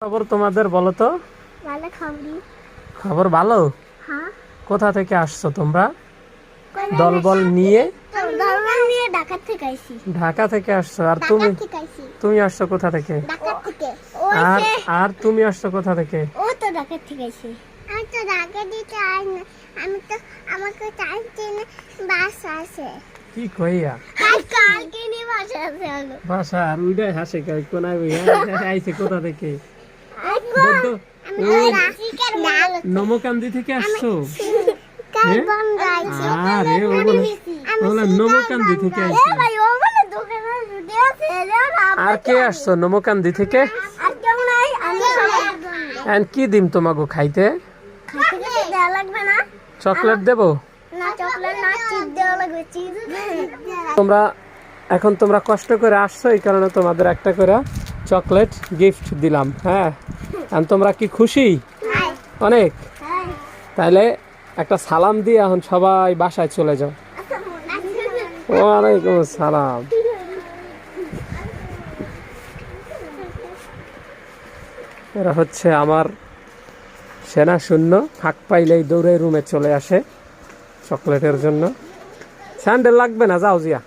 খবর তোমাদের বলো তো। ভালো খবর ভালো। হ্যাঁ কোথা থেকে আসছো তোমরা? কোথায় দলবল নিয়ে দলবল নিয়ে ঢাকা থেকে আইছি। ঢাকা থেকে আসছো। আর ঢাকা তুমি থেকে আইছি। তুমি আসছো কোথা থেকে? ঢাকা থেকে। আর আর তুমি আসছো কোথা থেকে? ও তো ঢাকা থেকে আইছি। আমি তো ঢাকা দিতে আই না। আমি তো আমাকে চাইতে না বাস আছে। কি কইয়া কালকে নিয়ে বাসা আছে হলো। ভাষা আর উইডাই হাসে কই কোনায় বইয়া আইছে কোথা থেকে? বদ্ধ আমি ওই রাশিকার মাল নমকান্দি থেকে আসছো? কাল বন্ধ আইছে। আরে ওগুলা নমকান্দি থেকে আইছে। ভাই ও বলে দোকানে ভিডিও আছে আর কে আসছো নমকান্দি থেকে? আর কেউ নাই আমি এন্ড কি দিম তোমাগো খাইতে? খাইতে গেলে দেওয়া লাগবে না। চকলেট দেবো? না চকলেট না চিজ দেওয়া লাগবে চিজ তোমরা কষ্ট করে আসছো, এই কারণে তোমাদের একটা করে চকলেট গিফট দিলাম। হ্যাঁ, আর তোমরা কি খুশি? অনেক। তাইলে একটা সালাম দিয়ে এখন সবাই বাসায় চলে যাও। ওয়ালাইকুম সালাম। এরা হচ্ছে আমার সেনা শূন্য, ফাঁক পাইলেই দৌড়ে রুমে চলে আসে চকলেটের জন্য। স্যান্ডেল লাগবে না, যাও জিয়া।